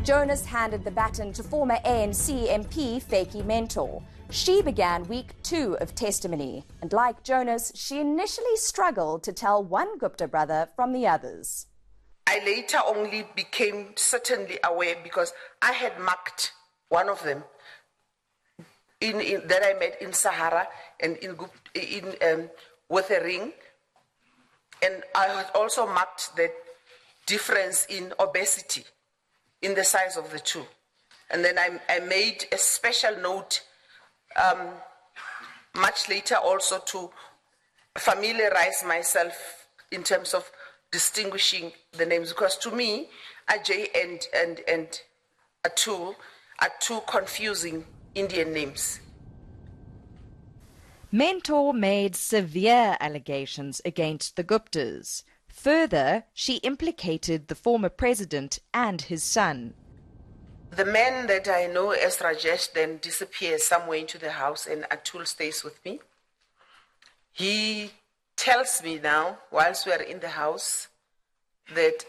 Jonas handed the baton to former ANC MP Vytjie Mentor. She began week 2 of testimony, and like Jonas, she initially struggled to tell one Gupta brother from the others. I later only became certainly aware because I had marked one of them that I met in Sahara and with a ring, and I had also marked the difference in obesity in the size of the two. And then I made a special note much later also to familiarize myself in terms of distinguishing the names, because to me, Ajay and Atul are two confusing Indian names. Mentor made severe allegations against the Guptas. Further, she implicated the former president and his son. The man that I know as Rajesh then disappears somewhere into the house and Atul stays with me. He tells me now, whilst we are in the house, that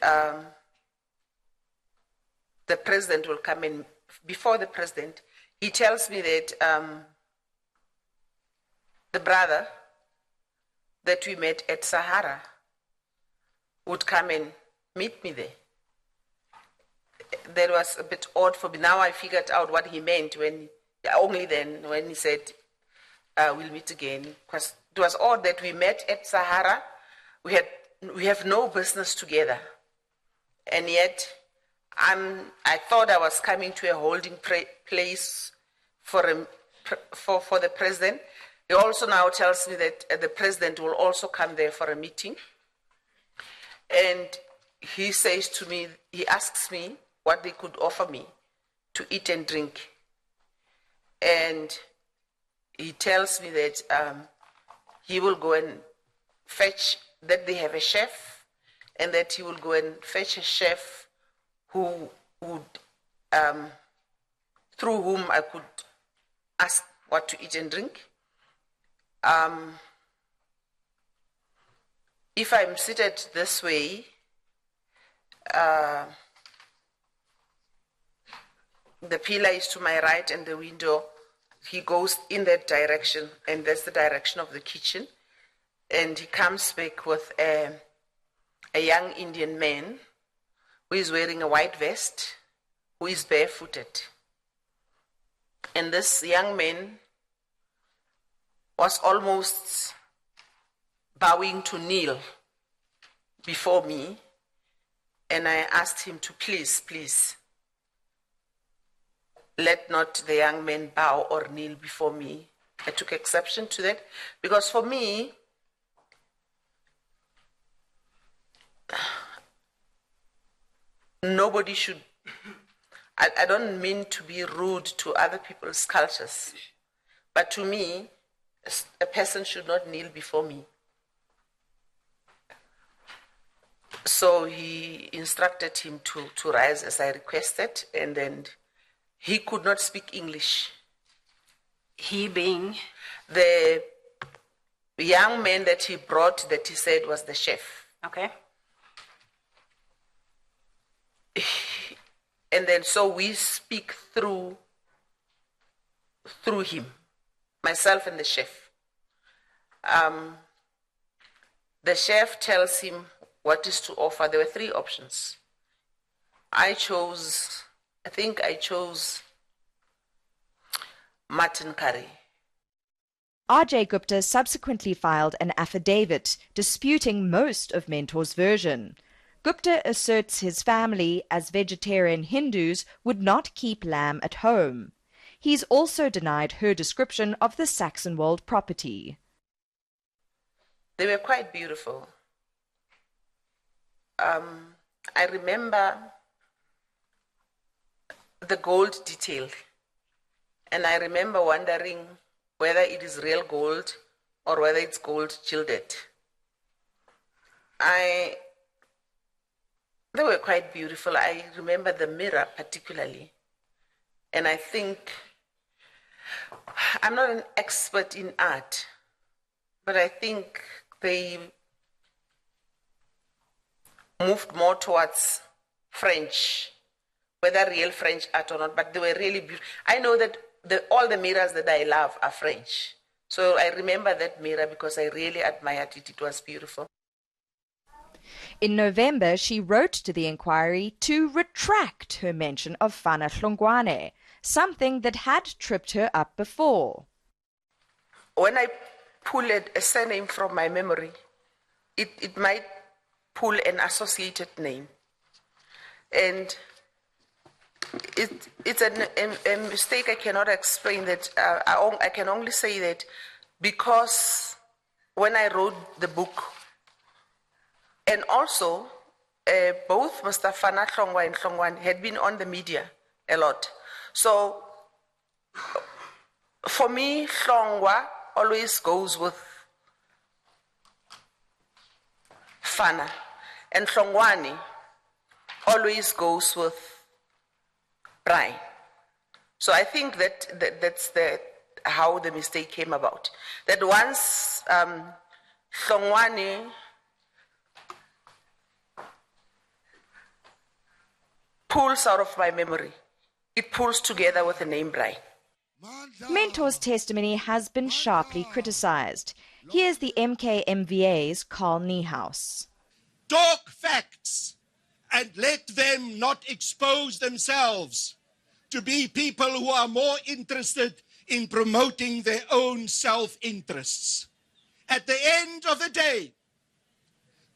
the president will come in. Before the president, he tells me that the brother that we met at Sahara would come and meet me there. That was a bit odd for me. Now I figured out what he meant only then when he said, we'll meet again. Because it was odd that we met at Sahara. We have no business together. And yet, I thought I was coming to a holding place for the president. He also now tells me that the president will also come there for a meeting. And he says to me, he asks me what they could offer me to eat and drink. And he tells me that he will go and fetch, that they have a chef, and that he will go and fetch a chef who would, through whom I could ask what to eat and drink. If I'm seated this way, the pillar is to my right and the window, he goes in that direction, and that's the direction of the kitchen. And he comes back with a young Indian man who is wearing a white vest, who is barefooted. And this young man was almost bowing to kneel before me, and I asked him to please, let not the young man bow or kneel before me. I took exception to that, because for me, nobody should, I don't mean to be rude to other people's cultures, but to me, a person should not kneel before me. So he instructed him to rise as I requested, and then he could not speak English. He being? The young man that he brought, that he said was the chef. Okay. And then so we speak through him, myself and the chef. The chef tells him what is to offer. There were 3 options. I think I chose mutton curry. R.J. Gupta subsequently filed an affidavit disputing most of Mentor's version. Gupta asserts his family, as vegetarian Hindus, would not keep lamb at home. He's also denied her description of the Saxonwold property. They were quite beautiful. I remember the gold detail, and I remember wondering whether it is real gold or whether it's gold gilded. They were quite beautiful. I remember the mirror particularly, and I think, I'm not an expert in art, but I think they moved more towards French whether real French art or not, but they were really beautiful. I know that all the mirrors that I love are French. So I remember that mirror because I really admired it. It was beautiful. In November, she wrote to the inquiry to retract her mention of Fana Hlongwane, something that had tripped her up before. When I pull a surname from my memory, it might pull an associated name. And it's a mistake I cannot explain. That I can only say that because when I wrote the book, and also both Mr. Fana Hlongwa and Hlongwane had been on the media a lot. So for me, Hlongwa always goes with Fana, and Hlongwane always goes with Brian. So I think that's how the mistake came about. That once Hlongwane pulls out of my memory, it pulls together with the name Brian. Mentor's testimony has been sharply criticized. Here's the MKMVA's Carl Niehaus. Talk facts and let them not expose themselves to be people who are more interested in promoting their own self-interests. At the end of the day,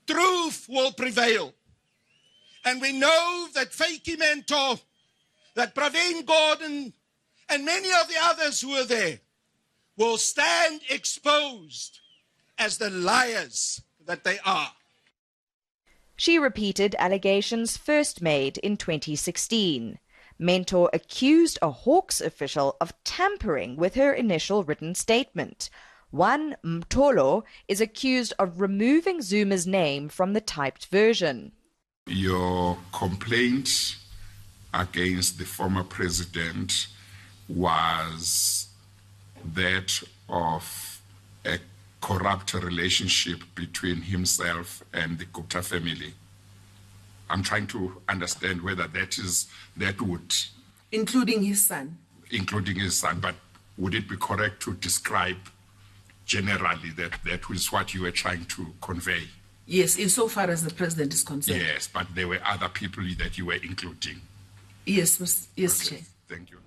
truth will prevail. And we know that Vytjie Mentor, that Praveen Gordhan, and many of the others who are there will stand exposed as the liars that they are. She repeated allegations first made in 2016. Mentor accused a Hawks official of tampering with her initial written statement. One Mtolo is accused of removing Zuma's name from the typed version. Your complaint against the former president was that of a corrupt relationship between himself and the Gupta family. I'm trying to understand whether that would... Including his son. Including his son, but would it be correct to describe generally that was what you were trying to convey? Yes, insofar as the president is concerned. Yes, but there were other people that you were including. Yes, Okay, Chair. thank you.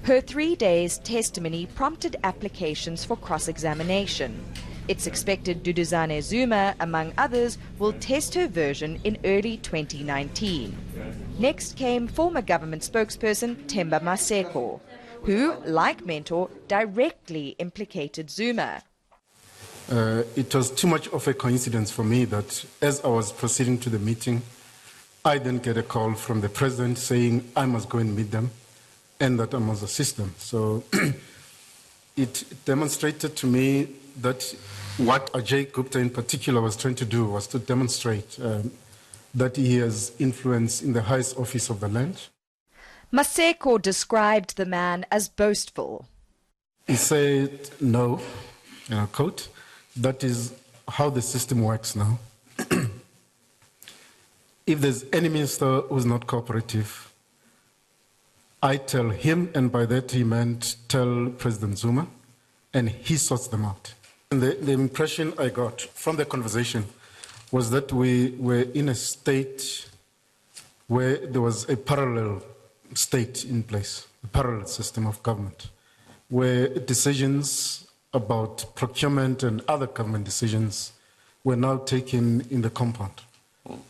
Her 3 days' testimony prompted applications for cross-examination. It's expected Duduzane Zuma, among others, will test her version in early 2019. Next came former government spokesperson Themba Maseko, who, like Mentor, directly implicated Zuma. It was too much of a coincidence for me that as I was proceeding to the meeting, I then get a call from the president saying I must go and meet them and that I must assist them. So it demonstrated to me that what Ajay Gupta in particular was trying to do was to demonstrate that he has influence in the highest office of the land. Maseko described the man as boastful. He said, no, and I quote, that is how the system works now. If there's any minister who's not cooperative, I tell him, and by that he meant tell President Zuma, and he sorts them out. And the impression I got from the conversation was that we were in a state where there was a parallel state in place, a parallel system of government, where decisions about procurement and other government decisions were now taken in the compound.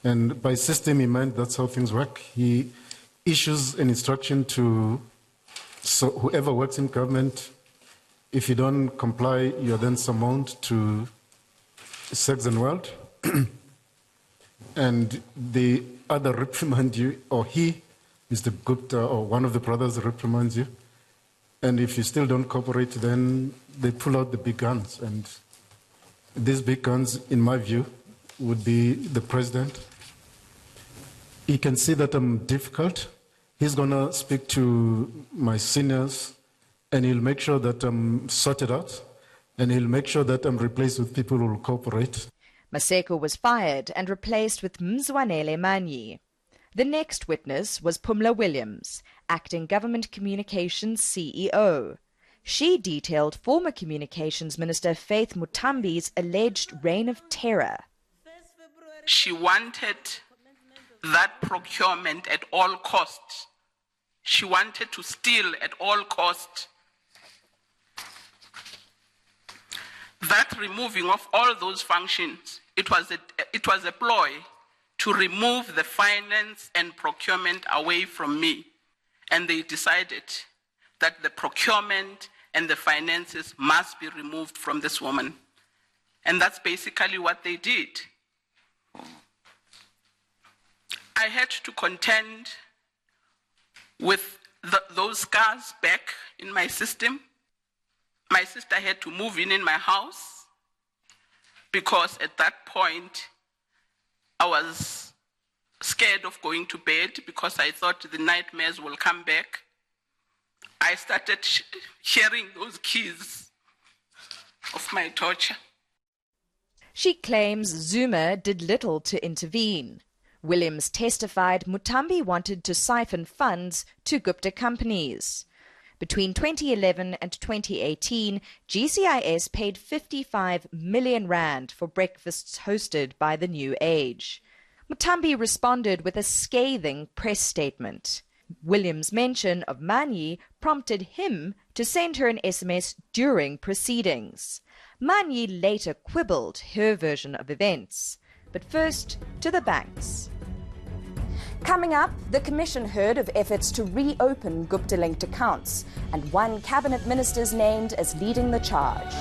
And by system, he meant that's how things work. He issues an instruction to whoever works in government. If you don't comply, you're then summoned to sex and world. And the other reprimand you, or he, Mr. Gupta, or one of the brothers reprimands you. And if you still don't cooperate, then they pull out the big guns. And these big guns, in my view, would be the president. He can see that I'm difficult. He's going to speak to my seniors, and he'll make sure that I'm sorted out, and he'll make sure that I'm replaced with people who will cooperate. Maseko was fired and replaced with Mzwanele Manyi. The next witness was Pumla Williams, acting Government Communications CEO. She detailed former Communications Minister Faith Mutambi's alleged reign of terror. She wanted that procurement at all costs. She wanted to steal at all costs. That removing of all those functions, it was a ploy to remove the finance and procurement away from me. And they decided that the procurement and the finances must be removed from this woman. And that's basically what they did. I had to contend with those scars back in my system. My sister had to move in my house because at that point I was scared of going to bed because I thought the nightmares will come back. I started sharing those keys of my torture. She claims Zuma did little to intervene. Williams testified Mutambi wanted to siphon funds to Gupta companies. Between 2011 and 2018, GCIS paid 55 million rand for breakfasts hosted by the New Age. Mutambi responded with a scathing press statement. Williams' mention of Manyi prompted him to send her an SMS during proceedings. Manyi later quibbled her version of events. But first, to the banks. Coming up, the Commission heard of efforts to reopen Gupta-linked accounts, and one cabinet minister's named as leading the charge.